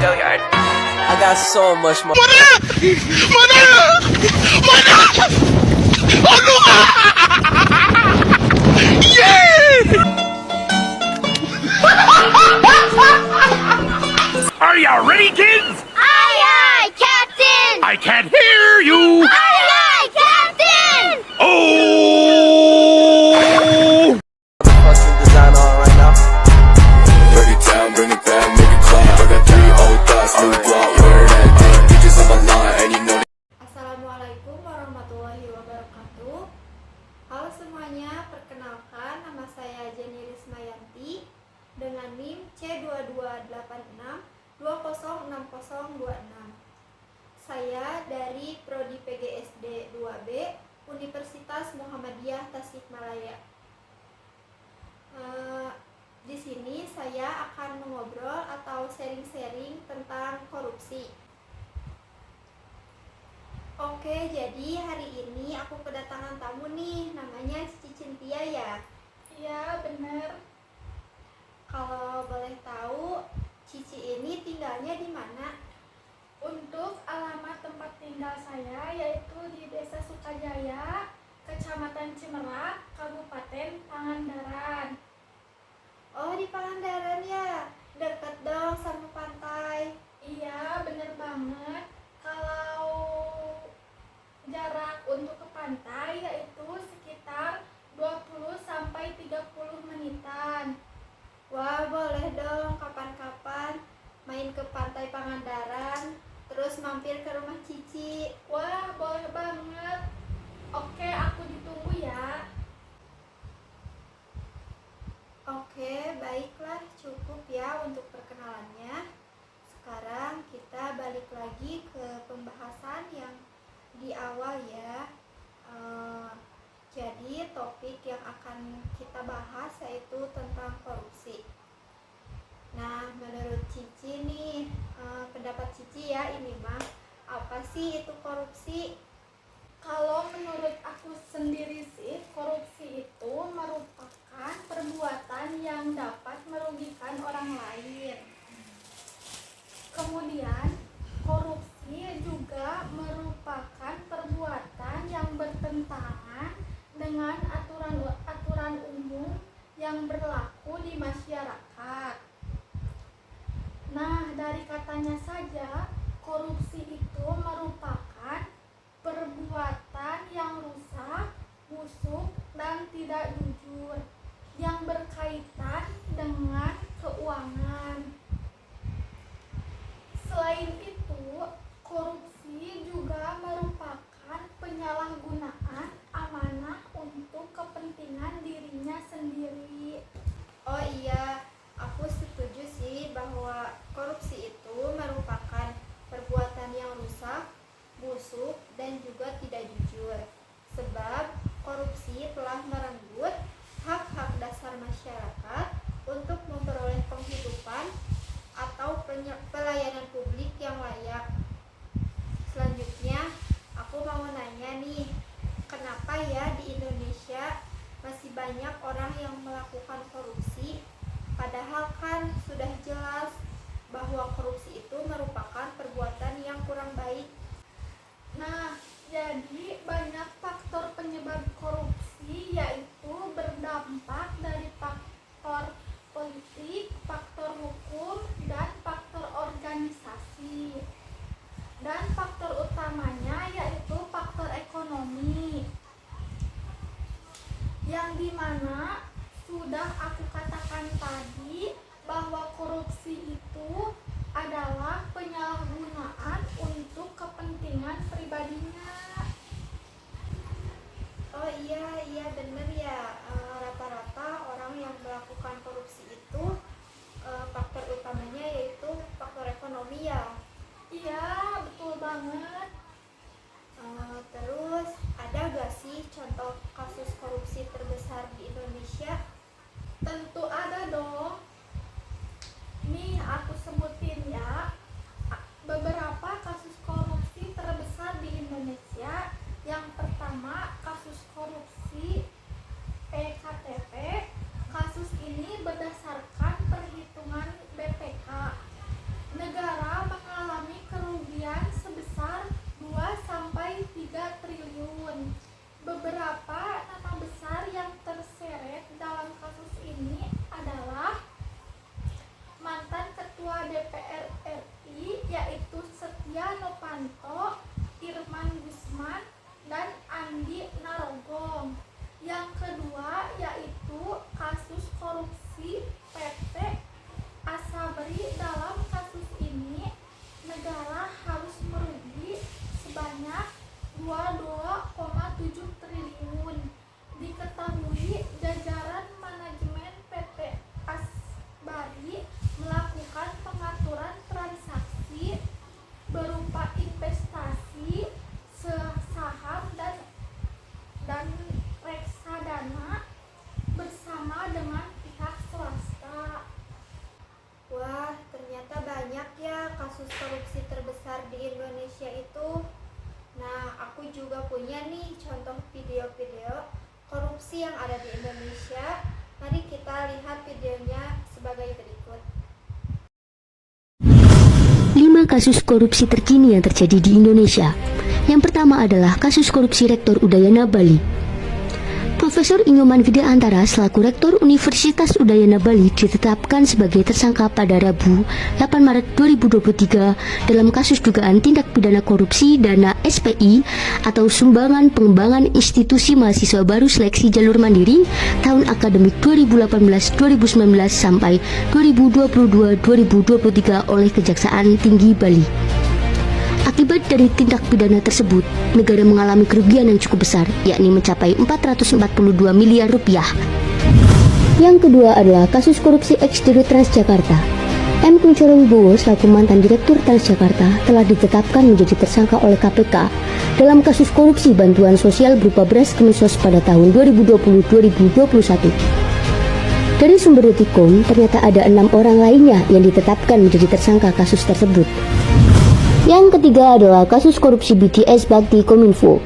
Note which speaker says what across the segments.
Speaker 1: I got so much more.
Speaker 2: Are you ready, kids?
Speaker 3: Aye, aye, Captain!
Speaker 2: I can't hear you.
Speaker 3: Aye, aye, Captain!
Speaker 2: Oh!
Speaker 1: Fucking design on right now.
Speaker 4: Break it down, bring it back, make it clap. I got 3 old thoughts, new block, where that thing. Bitches on my line, and you know
Speaker 5: Assalamualaikum warahmatullahi wabarakatuh. Halo semuanya, perkenalkan nama saya Jenny Rismayanti dengan NIM C2286206026. Saya dari Prodi PGSD 2B Universitas Muhammadiyah Tasikmalaya. Di sini saya akan mengobrol atau sharing-sharing tentang korupsi. Oke, jadi hari ini aku kedatangan tamu nih, namanya Cici Cynthia ya?
Speaker 6: Iya, bener.
Speaker 5: Kalau boleh tahu, Cici ini tinggalnya di mana?
Speaker 6: Untuk alamat tempat tinggal saya yaitu di Desa Sukajaya, Kecamatan Cimerak, Kabupaten Pangandaran.
Speaker 5: Oh, di Pangandaran ya? Dekat dong sama pantai.
Speaker 6: Iya, bener banget. Kalau jarak untuk ke pantai yaitu sekitar 20-30 menitan.
Speaker 5: Wah, boleh dong kapan-kapan main ke pantai Pangandaran, terus mampir ke rumah Cici.
Speaker 6: Wah, boleh banget. Oke, aku ditunggu ya.
Speaker 5: Oke, baiklah, cukup ya untuk perkenalannya. Sekarang kita balik lagi ke pembahasan yang di awal ya. Jadi topik yang akan kita bahas yaitu tentang korupsi. Nah, menurut Cici nih, pendapat Cici ya ini mah, apa sih itu korupsi?
Speaker 6: Kalau menurut aku sendiri sih, korupsi itu merupakan perbuatan yang dapat merugikan orang lain. Kemudian, korupsi juga merupakan perbuatan yang bertentangan dengan aturan umum yang berlaku di masyarakat. Nah, dari katanya saja, korupsi itu merupakan perbuatan yang rusak, busuk, dan tidak jujur yang berkaitan dengan keuangan. Selain itu, korupsi juga merupakan penyalahgunaan amanah untuk kepentingan dirinya sendiri.
Speaker 5: Oh iya, aku setuju sih bahwa korupsi itu merupakan perbuatan yang rusak, busuk, dan juga tidak jujur. Sebab korupsi telah merenggut hak-hak dasar masyarakat untuk memperoleh penghidupan atau pelayanan publik yang layak. Selanjutnya, aku mau nanya nih, kenapa ya di Indonesia masih banyak orang yang melakukan korupsi? Padahal kan sudah jelas bahwa korupsi itu merupakan perbuatan yang kurang baik.
Speaker 6: Nah, jadi banyak faktor penyebab korupsi, yaitu berdampak dari faktor politik, faktor hukum, dan faktor organisasi. Dan faktor utamanya yaitu faktor ekonomi, yang dimana
Speaker 5: nih contoh video-video korupsi yang ada di Indonesia. Mari kita lihat videonya sebagai berikut.
Speaker 7: 5 kasus korupsi terkini yang terjadi di Indonesia. Yang pertama adalah kasus korupsi Rektor Udayana Bali. Profesor Inyoman Widiantara selaku Rektor Universitas Udayana Bali ditetapkan sebagai tersangka pada Rabu 8 Maret 2023 dalam kasus dugaan tindak pidana korupsi dana SPI atau sumbangan pengembangan institusi mahasiswa baru seleksi jalur mandiri tahun akademik 2018-2019 sampai 2022-2023 oleh Kejaksaan Tinggi Bali. Akibat dari tindak pidana tersebut, negara mengalami kerugian yang cukup besar, yakni mencapai 442 miliar rupiah. Yang kedua adalah kasus korupsi ex-Dirut Transjakarta. M. Kunchoro Wibowo selaku mantan Direktur Transjakarta telah ditetapkan menjadi tersangka oleh KPK dalam kasus korupsi bantuan sosial berupa beras Kemensos pada tahun 2020-2021. Dari sumber Detikcom, ternyata ada 6 orang lainnya yang ditetapkan menjadi tersangka kasus tersebut. Yang ketiga adalah kasus korupsi BTS Bakti Kominfo.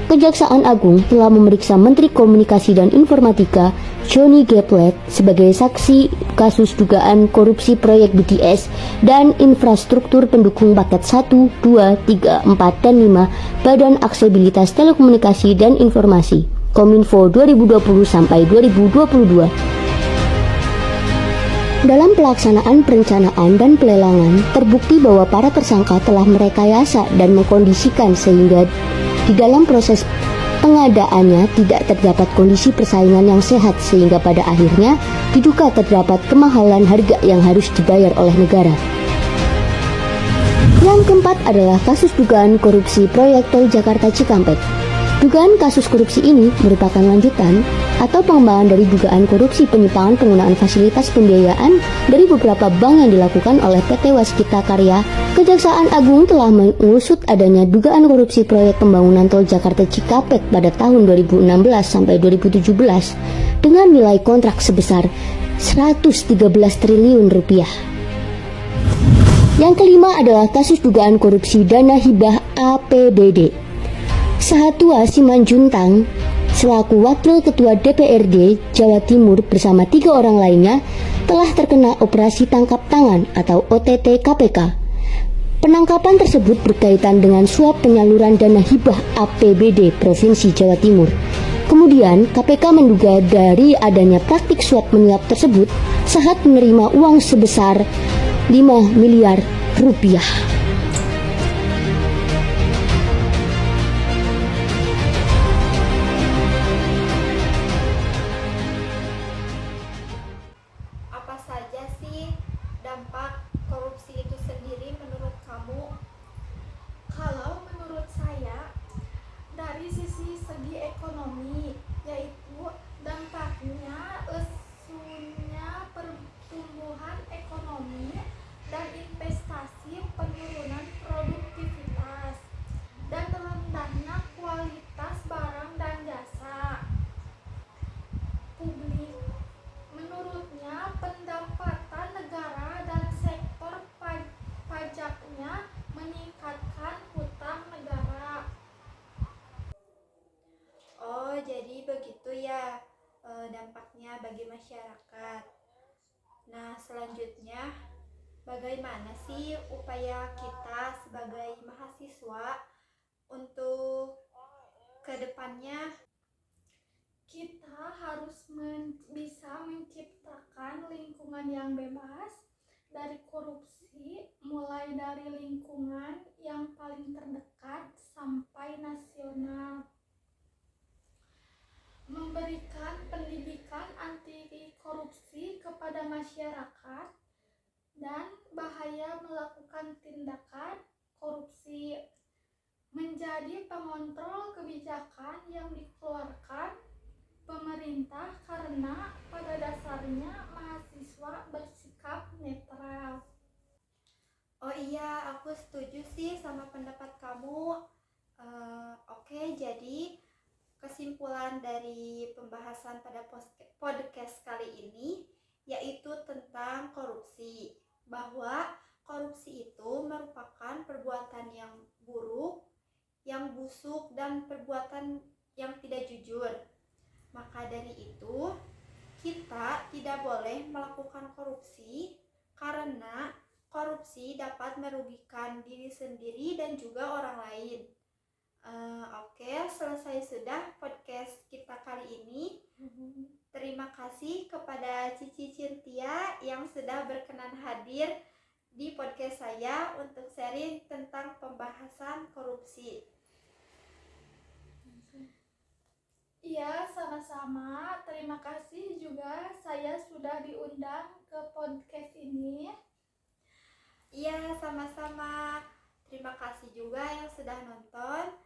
Speaker 7: Kejaksaan Agung telah memeriksa Menteri Komunikasi dan Informatika Johnny G. Plate sebagai saksi kasus dugaan korupsi proyek BTS dan infrastruktur pendukung paket 1, 2, 3, 4, dan 5 Badan Aksesibilitas Telekomunikasi dan Informasi Kominfo 2020 sampai 2022. Dalam pelaksanaan perencanaan dan pelelangan, terbukti bahwa para tersangka telah merekayasa dan mengkondisikan sehingga di dalam proses pengadaannya tidak terdapat kondisi persaingan yang sehat sehingga pada akhirnya diduga terdapat kemahalan harga yang harus dibayar oleh negara. Yang keempat adalah kasus dugaan korupsi proyek tol Jakarta Cikampek. Dugaan kasus korupsi ini merupakan lanjutan atau pengembangan dari dugaan korupsi penyimpangan penggunaan fasilitas pembiayaan dari beberapa bank yang dilakukan oleh PT Waskita Karya. Kejaksaan Agung telah mengusut adanya dugaan korupsi proyek pembangunan tol Jakarta Cikampek pada tahun 2016 sampai 2017 dengan nilai kontrak sebesar 113 triliun rupiah. Yang kelima adalah kasus dugaan korupsi dana hibah APBD. Sahatua Simanjuntang selaku Wakil Ketua DPRD Jawa Timur bersama 3 orang lainnya telah terkena operasi tangkap tangan atau OTT KPK. Penangkapan tersebut berkaitan dengan suap penyaluran dana hibah APBD Provinsi Jawa Timur. Kemudian KPK menduga dari adanya praktik suap menyuap tersebut, Sahat menerima uang sebesar 5 miliar rupiah.
Speaker 5: Apa saja sih dampak korupsi itu sendiri menurut kamu?
Speaker 6: Kalau menurut saya, dari segi ekonomi, yaitu dampaknya lesunya pertumbuhan ekonomi dan investasi, penurunan produktivitas, dan rendahnya kualitas barang dan jasa publik. Menurutnya, pendapatan negara dan sektor pajaknya meningkatkan hutang negara.
Speaker 5: Oh, jadi begitu ya dampaknya bagi masyarakat. Nah, selanjutnya bagaimana sih upaya kita sebagai mahasiswa untuk kedepannya?
Speaker 6: Kita harus bisa menciptakan lingkungan yang bebas dari korupsi, mulai dari lingkungan yang paling terdekat sampai nasional. Memberikan pendidikan anti korupsi kepada masyarakat dan bahaya melakukan tindakan korupsi. Menjadi pengontrol kebijakan yang dikeluarkan pemerintah karena pada dasarnya mahasiswa bersikap netral.
Speaker 5: Oh iya, aku setuju sih sama pendapat kamu. Oke, jadi kesimpulan dari pembahasan pada podcast kali ini yaitu tentang korupsi, bahwa korupsi itu merupakan perbuatan yang buruk yang busuk, dan perbuatan yang tidak jujur. Maka dari itu, kita tidak boleh melakukan korupsi karena korupsi dapat merugikan diri sendiri dan juga orang lain. Oke, selesai sudah podcast kita kali ini. Terima kasih kepada Cici Cynthia yang sudah berkenan hadir di podcast saya untuk sharing tentang pembahasan korupsi.
Speaker 6: Iya, sama-sama. Terima kasih juga saya sudah diundang ke podcast ini.
Speaker 5: Iya, sama-sama. Terima kasih juga yang sudah nonton.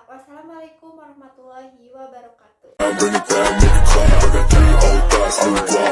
Speaker 5: Wassalamualaikum warahmatullahi wabarakatuh.
Speaker 4: Bring it back, make it clap. I got 3 old thoughts, new block.